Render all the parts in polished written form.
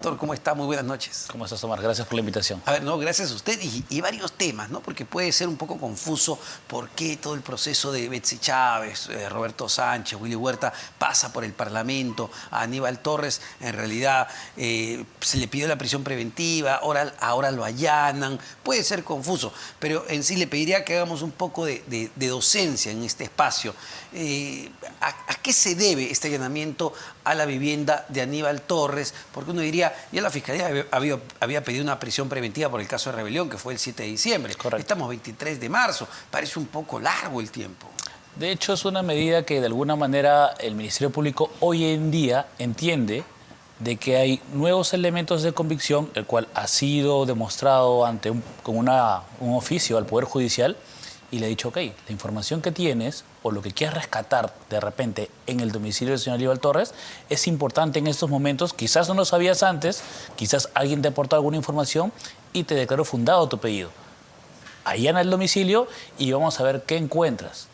Doctor, ¿cómo está? Muy buenas noches. ¿Cómo estás, Omar? Gracias por la invitación. A ver, no, gracias a usted y varios temas, ¿no? Porque puede ser un poco confuso por qué todo el proceso de Betsy Chávez, Roberto Sánchez, Willy Huerta pasa por el Parlamento, a Aníbal Torres en realidad se le pidió la prisión preventiva, ahora lo allanan, puede ser confuso, pero en sí le pediría que hagamos un poco de docencia en este espacio. ¿A qué se debe este allanamiento a la vivienda de Aníbal Torres? Porque uno diría, ya la Fiscalía había pedido una prisión preventiva por el caso de Rebelión, que fue el 7 de diciembre. Correcto. Estamos 23 de marzo. Parece un poco largo el tiempo. De hecho, es una medida que de alguna manera el Ministerio Público hoy en día entiende de que hay nuevos elementos de convicción, el cual ha sido demostrado con un oficio al Poder Judicial, y le ha dicho, ok, la información que tienes o lo que quieres rescatar de repente en el domicilio del señor Aníbal Torres es importante en estos momentos. Quizás no lo sabías antes, quizás alguien te aportó alguna información y te declaró fundado tu pedido. Allana el domicilio y vamos a ver qué encuentras.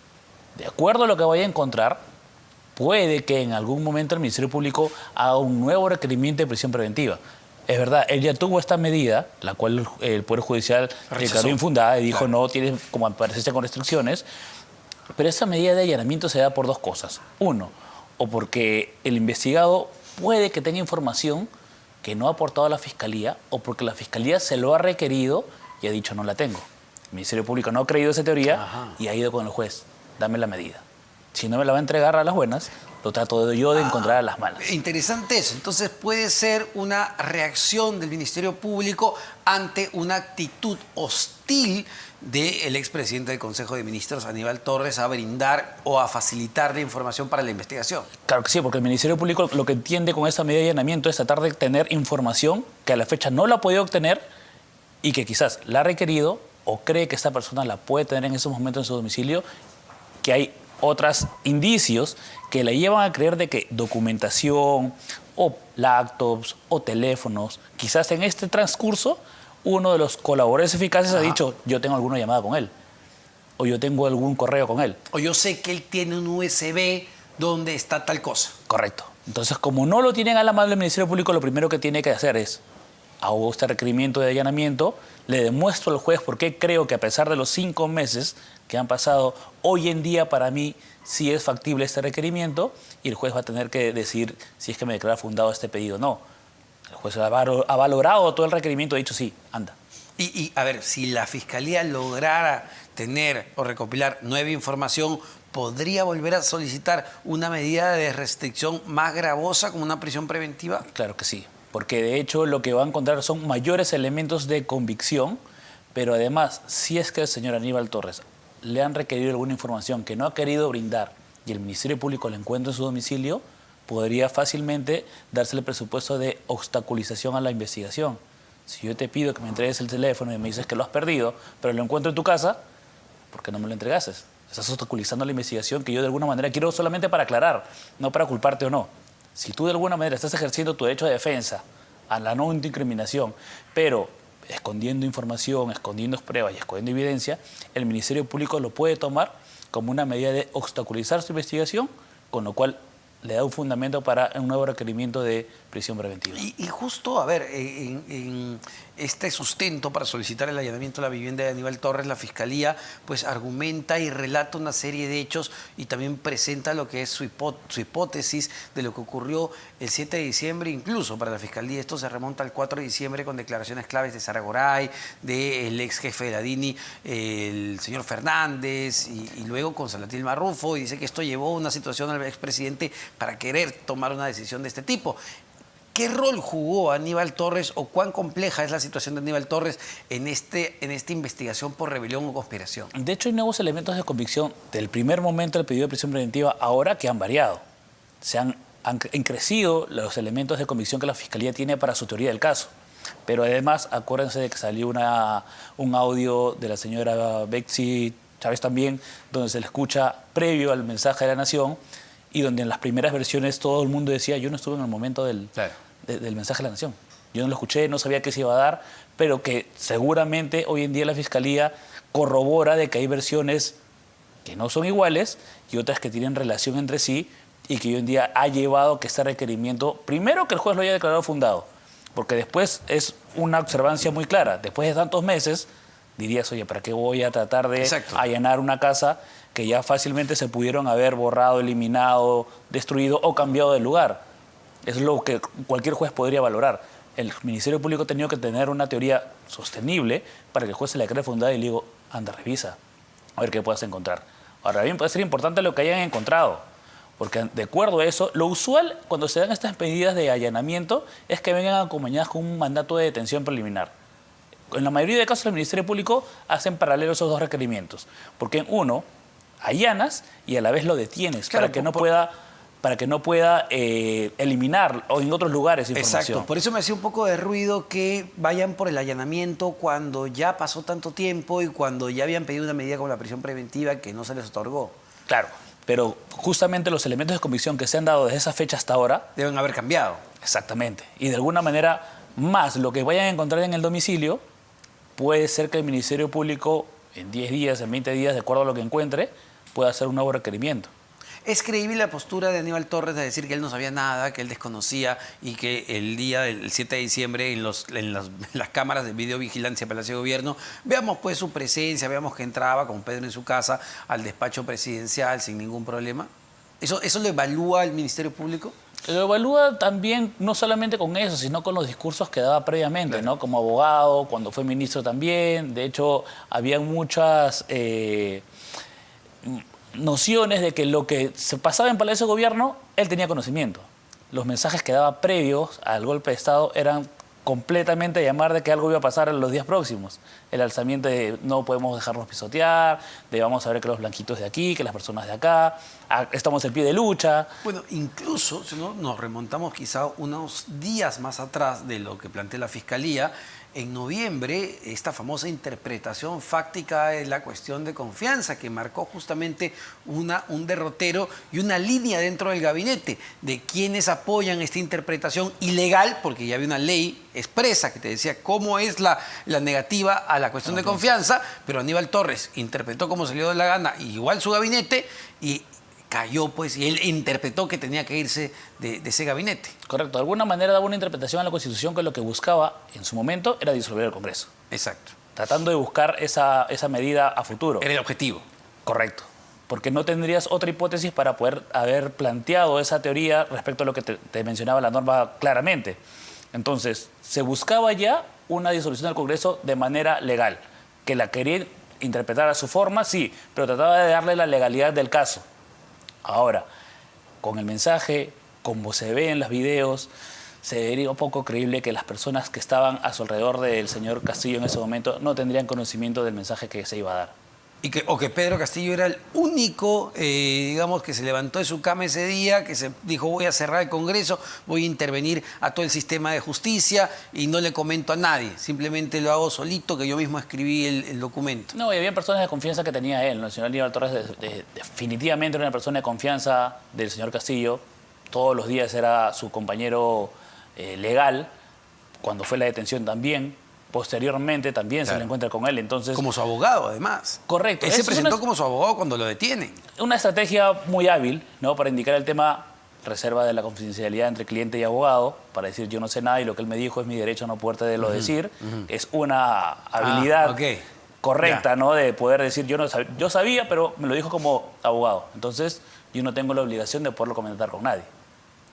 De acuerdo a lo que vaya a encontrar, puede que en algún momento el Ministerio Público haga un nuevo requerimiento de prisión preventiva. Es verdad, él ya tuvo esta medida, la cual el Poder Judicial declaró infundada y dijo, claro, no, tienes como aparecerse con restricciones. Pero esa medida de allanamiento se da por dos cosas. Uno, o porque el investigado puede que tenga información que no ha aportado a la Fiscalía, o porque la Fiscalía se lo ha requerido y ha dicho, no la tengo. El Ministerio Público no ha creído esa teoría y ha ido con el juez, dame la medida. Si no me la va a entregar a las buenas, lo trato yo de encontrar a las malas. Interesante eso. Entonces puede ser una reacción del Ministerio Público ante una actitud hostil del expresidente del Consejo de Ministros, Aníbal Torres, a brindar o a facilitar la información para la investigación. Claro que sí, porque el Ministerio Público lo que entiende con esa medida de allanamiento es tratar de tener información que a la fecha no la ha podido obtener y que quizás la ha requerido o cree que esta persona la puede tener en esos momentos en su domicilio, que hay otros indicios que le llevan a creer de que documentación o laptops o teléfonos, quizás en este transcurso uno de los colaboradores eficaces ha dicho, yo tengo alguna llamada con él, o yo tengo algún correo con él. O yo sé que él tiene un USB donde está tal cosa. Correcto. Entonces, como no lo tienen a la mano el Ministerio Público, lo primero que tiene que hacer es, hago este requerimiento de allanamiento, le demuestro al juez por qué creo que a pesar de los 5 meses que han pasado, hoy en día para mí sí es factible este requerimiento y el juez va a tener que decidir si es que me declara fundado este pedido o no. El juez ha valorado todo el requerimiento y ha dicho sí, anda. Y a ver, si la Fiscalía lograra tener o recopilar nueva información, ¿podría volver a solicitar una medida de restricción más gravosa como una prisión preventiva? Claro que sí, porque de hecho lo que va a encontrar son mayores elementos de convicción, pero además, si es que el señor Aníbal Torres le han requerido alguna información que no ha querido brindar y el Ministerio Público la encuentra en su domicilio, podría fácilmente dársele presupuesto de obstaculización a la investigación. Si yo te pido que me entregues el teléfono y me dices que lo has perdido, pero lo encuentro en tu casa, ¿por qué no me lo entregaste? Estás obstaculizando la investigación que yo de alguna manera quiero solamente para aclarar, no para culparte o no. Si tú de alguna manera estás ejerciendo tu derecho de defensa a la no incriminación, pero escondiendo información, escondiendo pruebas y escondiendo evidencia, el Ministerio Público lo puede tomar como una medida de obstaculizar su investigación, con lo cual le da un fundamento para un nuevo requerimiento de prisión preventiva. Y justo, a ver, en este sustento para solicitar el allanamiento de la vivienda de Aníbal Torres, la Fiscalía pues argumenta y relata una serie de hechos y también presenta lo que es su hipótesis de lo que ocurrió el 7 de diciembre, incluso para la Fiscalía. Esto se remonta al 4 de diciembre con declaraciones claves de Sara Goray, del ex jefe de la DINI, el señor Fernández, y luego con Salatil Marrufo, y dice que esto llevó a una situación al expresidente para querer tomar una decisión de este tipo. ¿Qué rol jugó Aníbal Torres o cuán compleja es la situación de Aníbal Torres en esta investigación por rebelión o conspiración? De hecho, hay nuevos elementos de convicción del primer momento del pedido de prisión preventiva ahora que han variado. Han crecido los elementos de convicción que la Fiscalía tiene para su teoría del caso. Pero además, acuérdense de que salió un audio de la señora Betsy Chávez también, donde se le escucha previo al mensaje de la Nación y donde en las primeras versiones todo el mundo decía, yo no estuve en el momento del mensaje de la Nación. Yo no lo escuché, no sabía qué se iba a dar, pero que seguramente hoy en día la Fiscalía corrobora de que hay versiones que no son iguales y otras que tienen relación entre sí y que hoy en día ha llevado que este requerimiento, primero que el juez lo haya declarado fundado, Porque después es una observancia muy clara. Después de tantos meses, dirías, oye, ¿para qué voy a tratar de Exacto. allanar una casa que ya fácilmente se pudieron haber borrado, eliminado, destruido o cambiado de lugar? Es lo que cualquier juez podría valorar. El Ministerio Público ha tenido que tener una teoría sostenible para que el juez se la cree fundada y le digo, anda, revisa, a ver qué puedas encontrar. Ahora, bien puede ser importante lo que hayan encontrado, porque de acuerdo a eso, lo usual cuando se dan estas medidas de allanamiento es que vengan acompañadas con un mandato de detención preliminar. En la mayoría de casos el Ministerio Público hace en paralelo esos dos requerimientos, porque en uno allanas y a la vez lo detienes Claro, para que no pueda eliminar o en otros lugares información. Exacto, por eso me hacía un poco de ruido que vayan por el allanamiento cuando ya pasó tanto tiempo y cuando ya habían pedido una medida como la prisión preventiva que no se les otorgó. Claro, pero justamente los elementos de convicción que se han dado desde esa fecha hasta ahora... Deben haber cambiado. Exactamente. Y de alguna manera, más lo que vayan a encontrar en el domicilio, puede ser que el Ministerio Público en 10 días, en 20 días, de acuerdo a lo que encuentre, pueda hacer un nuevo requerimiento. ¿Es creíble la postura de Aníbal Torres de decir que él no sabía nada, que él desconocía y que el día del 7 de diciembre en las cámaras de videovigilancia de Palacio de Gobierno veamos pues su presencia, veamos que entraba con Pedro en su casa al despacho presidencial sin ningún problema? ¿Eso lo evalúa el Ministerio Público? Lo evalúa también no solamente con eso, sino con los discursos que daba previamente, Claro. ¿no? Como abogado, cuando fue ministro también. De hecho, había muchas nociones de que lo que se pasaba en Palacio de Gobierno, él tenía conocimiento. Los mensajes que daba previos al golpe de Estado eran completamente llamar de que algo iba a pasar en los días próximos. El alzamiento de no podemos dejarnos pisotear, de vamos a ver que los blanquitos de aquí, que las personas de acá, estamos en pie de lucha. Bueno, incluso si no, nos remontamos quizá unos días más atrás de lo que plantea la Fiscalía, en noviembre, esta famosa interpretación fáctica de la cuestión de confianza que marcó justamente un derrotero y una línea dentro del gabinete de quienes apoyan esta interpretación ilegal, porque ya había una ley expresa que te decía cómo es la negativa a la cuestión de confianza, pero Aníbal Torres interpretó como se le dio la gana, igual su gabinete, y cayó pues, y él interpretó que tenía que irse de ese gabinete. Correcto. De alguna manera daba una interpretación a la Constitución que lo que buscaba en su momento era disolver el Congreso. Exacto. Tratando de buscar esa medida a futuro. Era el objetivo. Correcto. Porque no tendrías otra hipótesis para poder haber planteado esa teoría respecto a lo que te mencionaba la norma claramente. Entonces, se buscaba ya una disolución del Congreso de manera legal. Que la quería interpretar a su forma, sí, pero trataba de darle la legalidad del caso. Ahora, con el mensaje, como se ve en los videos, se vería un poco creíble que las personas que estaban a su alrededor del señor Castillo en ese momento no tendrían conocimiento del mensaje que se iba a dar. O que Pedro Castillo era el único, digamos, que se levantó de su cama ese día, que se dijo voy a cerrar el Congreso, voy a intervenir a todo el sistema de justicia y no le comento a nadie, simplemente lo hago solito, que yo mismo escribí el documento. No, y había personas de confianza que tenía él, ¿no? El señor Aníbal Torres definitivamente era una persona de confianza del señor Castillo, todos los días era su compañero legal, cuando fue la detención también. Posteriormente también claro. Se le encuentra con él, entonces... Como su abogado, además. Correcto. Él se presentó como su abogado cuando lo detienen. Una estrategia muy hábil, ¿no? Para indicar el tema reserva de la confidencialidad entre cliente y abogado, para decir yo no sé nada y lo que él me dijo es mi derecho a no podértelo decir. Es una habilidad correcta, ¿no? De poder decir yo sabía, pero me lo dijo como abogado. Entonces yo no tengo la obligación de poderlo comentar con nadie.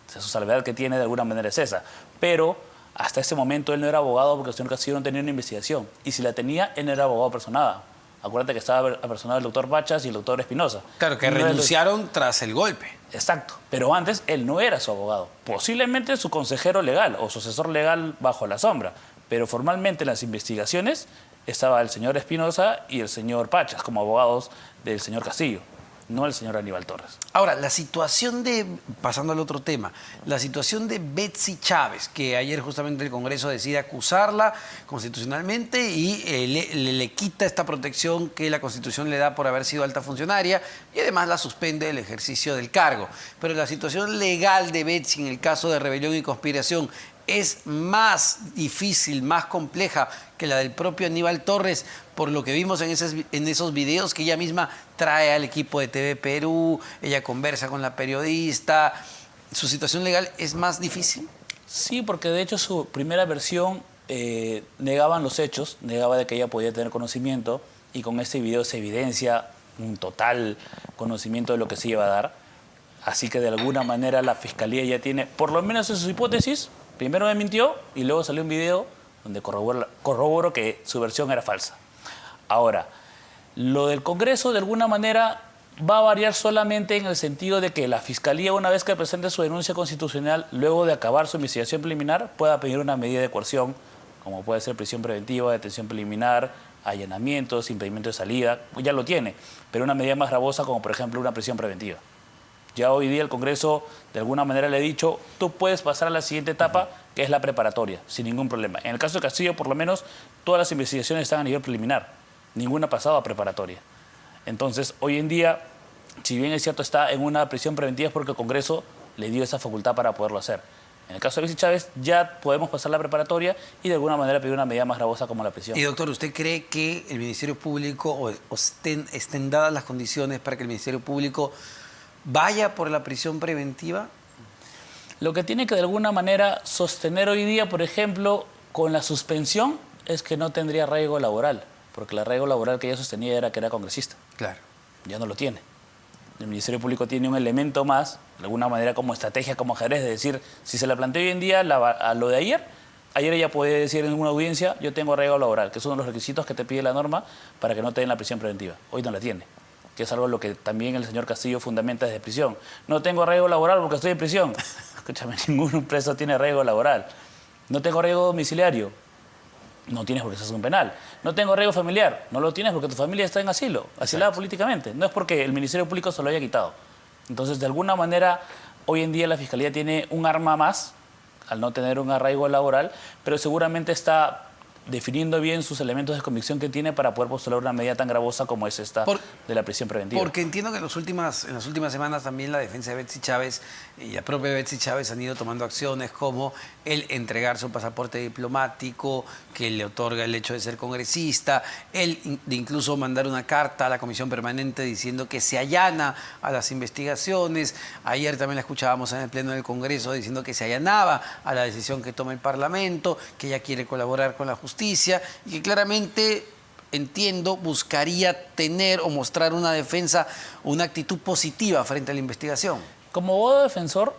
O sea, su salvedad que tiene de alguna manera es esa. Pero... hasta ese momento él no era abogado porque el señor Castillo no tenía una investigación. Y si la tenía, él no era abogado personado. Acuérdate que estaba apersonado el doctor Pachas y el doctor Espinosa. Claro, que renunciaron tras el golpe. Exacto. Pero antes él no era su abogado. Posiblemente su consejero legal o su asesor legal bajo la sombra. Pero formalmente en las investigaciones estaba el señor Espinosa y el señor Pachas como abogados del señor Castillo. No el señor Aníbal Torres. Ahora, la situación pasando al otro tema, la situación de Betsy Chávez, que ayer justamente el Congreso decide acusarla constitucionalmente y le quita esta protección que la Constitución le da por haber sido alta funcionaria y además la suspende del ejercicio del cargo. Pero la situación legal de Betsy en el caso de rebelión y conspiración es más difícil, más compleja que la del propio Aníbal Torres, por lo que vimos en esos videos que ella misma trae al equipo de TV Perú, ella conversa con la periodista. ¿Su situación legal es más difícil? Sí, porque de hecho su primera versión negaban los hechos, negaba de que ella podía tener conocimiento y con este video se evidencia un total conocimiento de lo que se iba a dar. Así que de alguna manera la fiscalía ya tiene, por lo menos en sus hipótesis, primero me mintió y luego salió un video donde corroboró que su versión era falsa. Ahora, lo del Congreso de alguna manera va a variar solamente en el sentido de que la Fiscalía, una vez que presente su denuncia constitucional, luego de acabar su investigación preliminar, pueda pedir una medida de coerción, como puede ser prisión preventiva, detención preliminar, allanamientos, impedimento de salida, pues ya lo tiene, pero una medida más gravosa como por ejemplo una prisión preventiva. Ya hoy día el Congreso de alguna manera le ha dicho, tú puedes pasar a la siguiente etapa, que es la preparatoria, sin ningún problema. En el caso de Castillo, por lo menos, todas las investigaciones están a nivel preliminar, ninguna ha pasado a preparatoria. Entonces, hoy en día, si bien es cierto está en una prisión preventiva es porque el Congreso le dio esa facultad para poderlo hacer. En el caso de Betsy Chávez ya podemos pasar la preparatoria y de alguna manera pedir una medida más gravosa como la prisión. Y doctor, ¿usted cree que el Ministerio Público o estén dadas las condiciones para que el Ministerio Público vaya por la prisión preventiva? Lo que tiene que de alguna manera sostener hoy día, por ejemplo, con la suspensión, es que no tendría arraigo laboral, porque el arraigo laboral que ella sostenía era que era congresista. Claro. Ya no lo tiene. El Ministerio Público tiene un elemento más, de alguna manera como estrategia, como ajedrez, de decir, si se la plantea hoy en día a lo de ayer ella puede decir en una audiencia, yo tengo arraigo laboral, que es uno de los requisitos que te pide la norma para que no te den la prisión preventiva. Hoy no la tiene, que es algo lo que también el señor Castillo fundamenta desde prisión. No tengo arraigo laboral porque estoy en prisión. Escúchame, ningún preso tiene arraigo laboral. No tengo arraigo domiciliario. No tienes porque estás en un penal. No tengo arraigo familiar. No lo tienes porque tu familia está en asilo, asilada políticamente. No es porque el Ministerio Público se lo haya quitado. Entonces, de alguna manera, hoy en día la Fiscalía tiene un arma más al no tener un arraigo laboral, pero seguramente está definiendo bien sus elementos de convicción que tiene para poder postular una medida tan gravosa como es esta de la prisión preventiva. Porque entiendo que en las últimas semanas también la defensa de Betsy Chávez y la propia Betsy Chávez han ido tomando acciones como el entregar su pasaporte diplomático, que le otorga el hecho de ser congresista, el de incluso mandar una carta a la Comisión Permanente diciendo que se allana a las investigaciones. Ayer también la escuchábamos en el Pleno del Congreso diciendo que se allanaba a la decisión que toma el Parlamento, que ella quiere colaborar con la justicia y que claramente, entiendo, buscaría tener o mostrar una defensa, una actitud positiva frente a la investigación. Como abogado defensor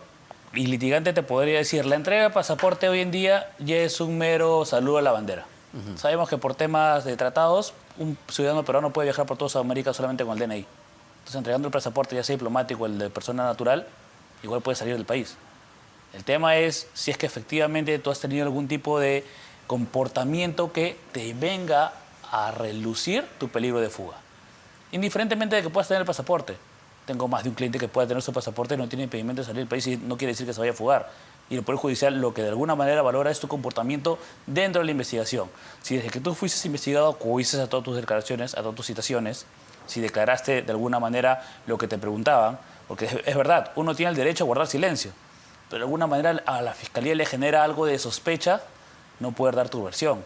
y litigante te podría decir, la entrega de pasaporte hoy en día ya es un mero saludo a la bandera. Sabemos que por temas de tratados, un ciudadano peruano puede viajar por toda Sudamérica solamente con el DNI. Entonces, entregando el pasaporte, ya sea diplomático o el de persona natural, igual puede salir del país. El tema es si es que efectivamente tú has tenido algún tipo de comportamiento que te venga a relucir tu peligro de fuga. Indiferentemente de que puedas tener el pasaporte. Tengo más de un cliente que pueda tener su pasaporte y no tiene impedimento de salir del país y no quiere decir que se vaya a fugar. Y el Poder Judicial lo que de alguna manera valora es tu comportamiento dentro de la investigación. Si desde que tú fuiste investigado acudiste a todas tus declaraciones, a todas tus citaciones, si declaraste de alguna manera lo que te preguntaban, porque es verdad, uno tiene el derecho a guardar silencio, pero de alguna manera a la Fiscalía le genera algo de sospecha no poder dar tu versión.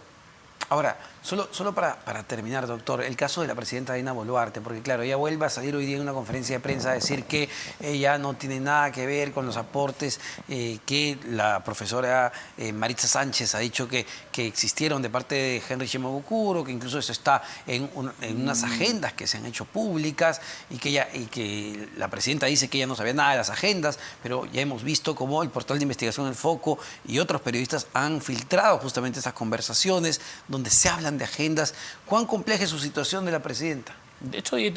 Ahora, solo para terminar, doctor, el caso de la presidenta Dina Boluarte, porque claro, ella vuelve a salir hoy día en una conferencia de prensa a decir que ella no tiene nada que ver con los aportes que la profesora Maritza Sánchez ha dicho que existieron de parte de Henry Shimabukuro, que incluso eso está en unas agendas que se han hecho públicas y que la presidenta dice que ella no sabía nada de las agendas, pero ya hemos visto cómo el portal de investigación El Foco y otros periodistas han filtrado justamente esas conversaciones donde se hablan de agendas. ¿Cuán compleja es su situación de la presidenta? De hecho, ella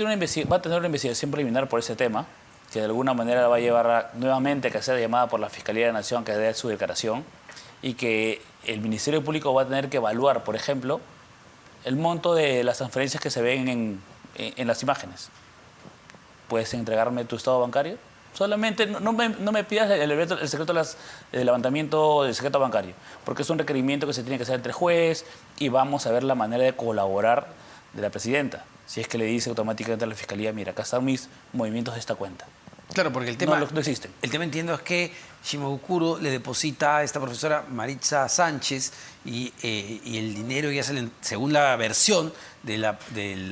va a tener una investigación preliminar por ese tema, que de alguna manera la va a llevar nuevamente a que sea llamada por la Fiscalía de la Nación que dé su declaración y que el Ministerio Público va a tener que evaluar, por ejemplo, el monto de las transferencias que se ven en las imágenes. ¿Puedes entregarme tu estado bancario? Solamente no me pidas el secreto del levantamiento del secreto bancario, porque es un requerimiento que se tiene que hacer entre juez y vamos a ver la manera de colaborar de la presidenta. Si es que le dice automáticamente a la Fiscalía, mira, acá están mis movimientos de esta cuenta. Claro, porque el tema no existen. El tema, entiendo, es que Shimabukuro le deposita a esta profesora Maritza Sánchez y el dinero ya según la versión de la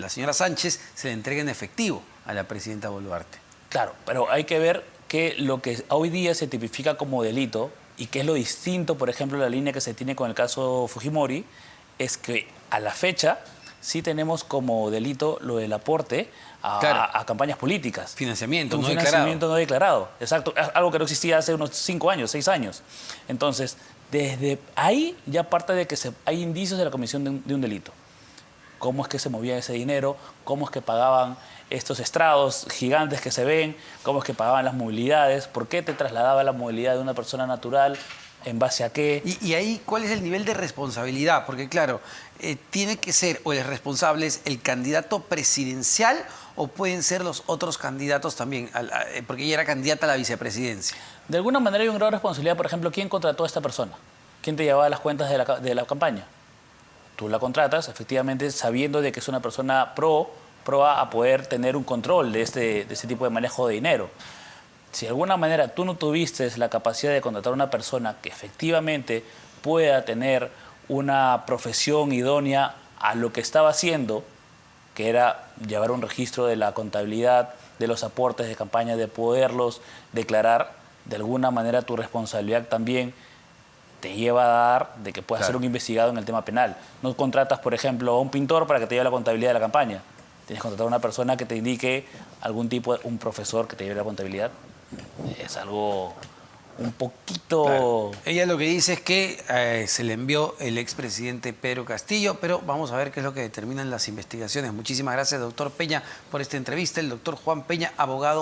señora Sánchez, se le entrega en efectivo a la presidenta Boluarte. Claro, pero hay que ver que lo que hoy día se tipifica como delito y que es lo distinto, por ejemplo, la línea que se tiene con el caso Fujimori, es que a la fecha sí tenemos como delito lo del aporte a campañas políticas. Financiamiento Un no financiamiento no declarado. Exacto, algo que no existía hace unos 5 años, 6 años. Entonces, desde ahí ya parte de que hay indicios de la comisión de un delito. Cómo es que se movía ese dinero, cómo es que pagaban estos estrados gigantes que se ven, cómo es que pagaban las movilidades, por qué te trasladaba la movilidad de una persona natural, en base a qué. Y ahí, ¿cuál es el nivel de responsabilidad? Porque claro, tiene que ser, o el responsable es el candidato presidencial, o pueden ser los otros candidatos también, porque ella era candidata a la vicepresidencia. De alguna manera hay un grado de responsabilidad, por ejemplo, ¿quién contrató a esta persona? ¿Quién te llevaba las cuentas de la campaña? Tú la contratas, efectivamente, sabiendo de que es una persona proa a poder tener un control de ese tipo de manejo de dinero. Si de alguna manera tú no tuviste la capacidad de contratar a una persona que efectivamente pueda tener una profesión idónea a lo que estaba haciendo, que era llevar un registro de la contabilidad, de los aportes de campaña, de poderlos declarar, de alguna manera tu responsabilidad también te lleva a dar de que puedas ser un investigado en el tema penal. No contratas, por ejemplo, a un pintor para que te lleve la contabilidad de la campaña. Tienes que contratar a una persona que te indique algún tipo un profesor que te lleve la contabilidad. Es algo un poquito... Claro. Ella lo que dice es que se le envió el expresidente Pedro Castillo, pero vamos a ver qué es lo que determinan las investigaciones. Muchísimas gracias, doctor Peña, por esta entrevista. El doctor Juan Peña, abogado